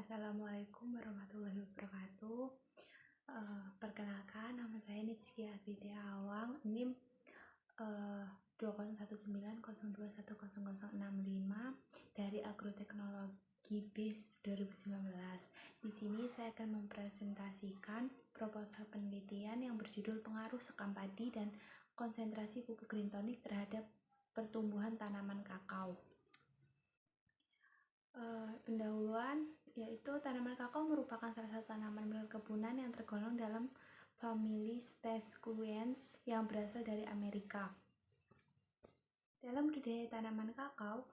Assalamualaikum warahmatullahi wabarakatuh. Perkenalkan, nama saya Nitskia Aditya Awang, NIM 201902100065 dari Agroteknologi BIS 2019. Di sini saya akan mempresentasikan proposal penelitian yang berjudul pengaruh sekam padi dan konsentrasi pupuk green tonic terhadap pertumbuhan tanaman kakao. Pendahuluan, yaitu tanaman kakao merupakan salah satu tanaman perkebunan yang tergolong dalam famili Stescuiens yang berasal dari Amerika. Dalam budidaya tanaman kakao,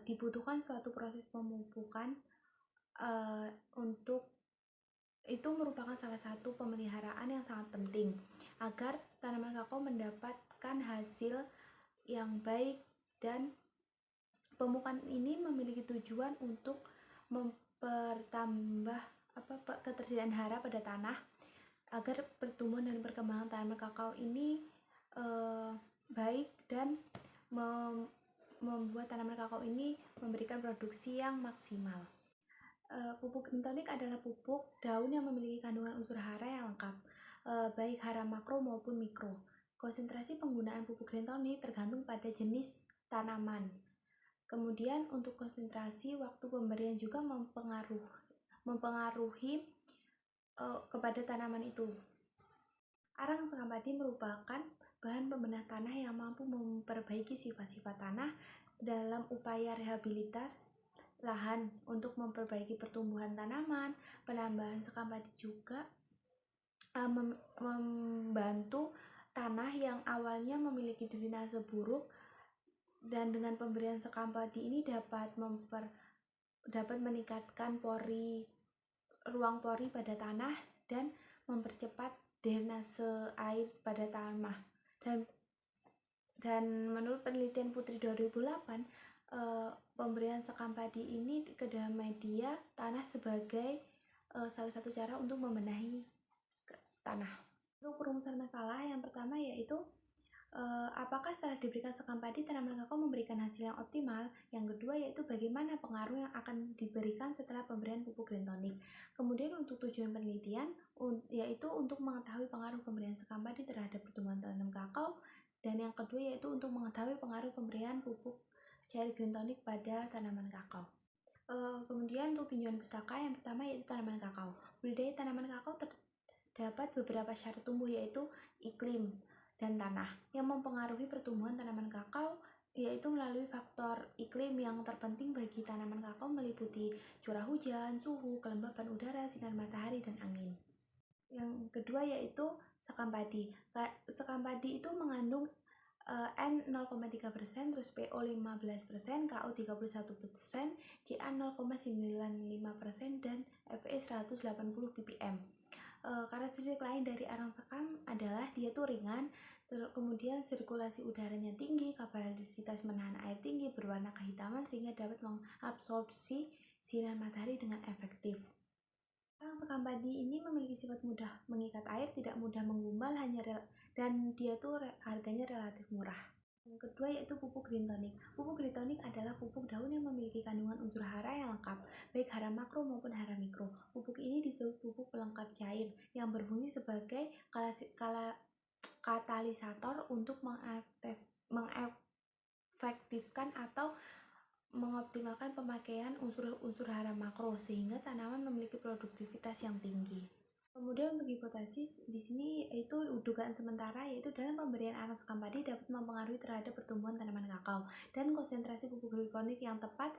dibutuhkan suatu proses pemupukan untuk itu merupakan salah satu pemeliharaan yang sangat penting agar tanaman kakao mendapatkan hasil yang baik, dan pemupukan ini memiliki tujuan untuk mempertambah ketersediaan hara pada tanah agar pertumbuhan dan perkembangan tanaman kakao ini baik dan membuat tanaman kakao ini memberikan produksi yang maksimal. Pupuk green tonic adalah pupuk daun yang memiliki kandungan unsur hara yang lengkap, baik hara makro maupun mikro. Konsentrasi penggunaan pupuk green tonic tergantung pada jenis tanaman. Kemudian untuk konsentrasi, waktu pemberian juga mempengaruhi kepada tanaman itu. Arang sekam padi merupakan bahan pembenah tanah yang mampu memperbaiki sifat-sifat tanah dalam upaya rehabilitas lahan untuk memperbaiki pertumbuhan tanaman. Penambahan sekam padi juga membantu tanah yang awalnya memiliki drainase buruk, dan dengan pemberian sekam padi ini dapat meningkatkan ruang pori pada tanah dan mempercepat drainase air pada tanah. Dan menurut penelitian Putri 2008, pemberian sekam padi ini ke dalam media tanah sebagai salah satu cara untuk membenahi tanah. Untuk perumusan masalah yang pertama yaitu apakah setelah diberikan sekam padi tanaman kakao memberikan hasil yang optimal? Yang kedua yaitu bagaimana pengaruh yang akan diberikan setelah pemberian pupuk green tonic. Kemudian untuk tujuan penelitian yaitu untuk mengetahui pengaruh pemberian sekam padi terhadap pertumbuhan tanaman kakao, dan yang kedua yaitu untuk mengetahui pengaruh pemberian pupuk cair green tonic pada tanaman kakao. Kemudian untuk tinjauan pustaka yang pertama yaitu tanaman kakao. Budidaya tanaman kakao terdapat beberapa syarat tumbuh yaitu iklim dan tanah yang mempengaruhi pertumbuhan tanaman kakao, yaitu melalui faktor iklim yang terpenting bagi tanaman kakao meliputi curah hujan, suhu, kelembapan udara, sinar matahari, dan angin. Yang kedua yaitu sekam padi. Sekam padi itu mengandung N 0,3%, terus PO 15%, KO 31%, Ca 0,95%, dan Fe 180 ppm. Karakteristik lain dari arang sekam adalah dia tuh ringan, kemudian sirkulasi udaranya tinggi, kapasitas menahan air tinggi, berwarna kehitaman sehingga dapat mengabsorpsi sinar matahari dengan efektif. Arang sekam padi ini memiliki sifat mudah mengikat air, tidak mudah menggumpal, dan dia tuh harganya relatif murah. Yang kedua yaitu pupuk green tonic. Pupuk green tonic adalah pupuk daun yang memiliki kandungan unsur hara yang lengkap, baik hara makro maupun hara mikro. Pupuk ini disebut pupuk pelengkap cair yang berfungsi sebagai katalisator untuk mengefektifkan atau mengoptimalkan pemakaian unsur hara makro sehingga tanaman memiliki produktivitas yang tinggi. Kemudian untuk hipotesis di sini yaitu dugaan sementara, yaitu dalam pemberian arang sekam padi dapat mempengaruhi terhadap pertumbuhan tanaman kakao, dan konsentrasi pupuk green tonic yang tepat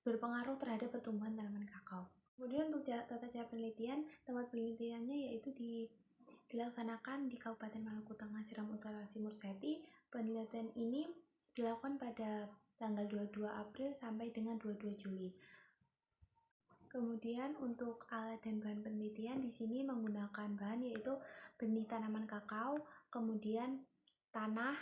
berpengaruh terhadap pertumbuhan tanaman kakao. Kemudian untuk tata cara penelitian, tempat penelitiannya yaitu dilaksanakan di Kabupaten Maluku Tengah, Seram Utara, Simur Seti. Penelitian ini dilakukan pada tanggal 22 April sampai dengan 22 Juli. Kemudian untuk alat dan bahan penelitian di sini menggunakan bahan yaitu benih tanaman kakao, kemudian tanah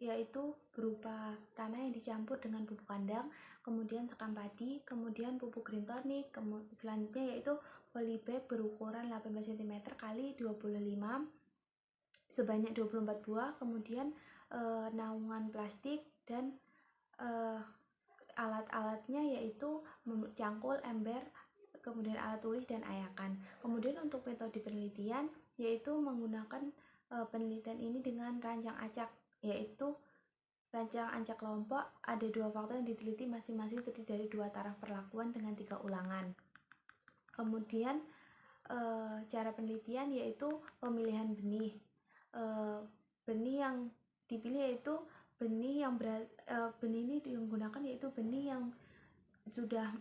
yaitu berupa tanah yang dicampur dengan pupuk kandang, kemudian sekam padi, kemudian pupuk green tonic, selanjutnya yaitu polybag berukuran 18 cm x 25 sebanyak 24 buah, kemudian naungan plastik, dan alat-alatnya yaitu cangkul, ember, kemudian alat tulis dan ayakan. Kemudian untuk metode penelitian yaitu menggunakan penelitian ini dengan rancang acak, yaitu rancang acak kelompok ada 2 faktor yang diteliti masing-masing terdiri dari 2 taraf perlakuan dengan 3 ulangan. Kemudian cara penelitian yaitu pemilihan benih. Benih yang dipilih yaitu benih ini digunakan yaitu benih yang sudah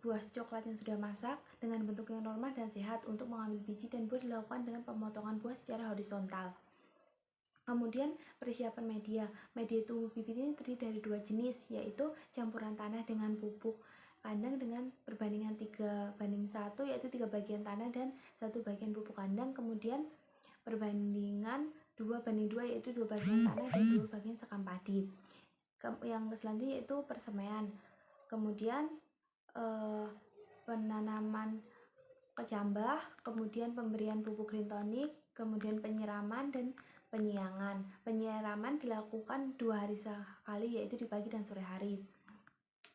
buah coklat yang sudah masak dengan bentuk yang normal dan sehat. Untuk mengambil biji dan buah dilakukan dengan pemotongan buah secara horizontal. Kemudian persiapan media. Media tumbuh bibit ini terdiri dari 2 jenis, yaitu campuran tanah dengan pupuk kandang dengan perbandingan 3:1, yaitu 3 bagian tanah dan 1 bagian pupuk kandang. Kemudian perbandingan 2:2, yaitu 2 bagian tanah dan 2 bagian sekam padi. Yang selanjutnya yaitu persemaian. Kemudian penanaman kecambah, kemudian pemberian pupuk green tonic, kemudian penyiraman dan penyiangan. Penyiraman dilakukan 2 hari sekali, yaitu di pagi dan sore hari.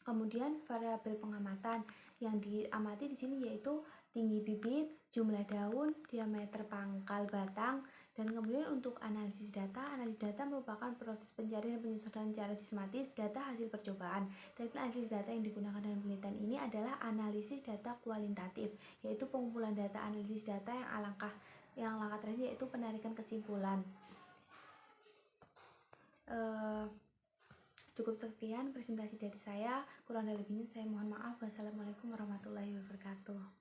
Kemudian variabel pengamatan yang diamati di sini yaitu tinggi bibit, jumlah daun, diameter pangkal batang, dan kemudian untuk analisis data merupakan proses pencarian dan penyusunan secara sistematis data hasil percobaan. Dan analisis data yang digunakan dalam penelitian ini adalah analisis data kualitatif, yaitu pengumpulan data analisis data yang langkah terakhir yaitu penarikan kesimpulan. Cukup sekian presentasi dari saya, kurang dan lebihnya saya mohon maaf. Wassalamualaikum warahmatullahi wabarakatuh.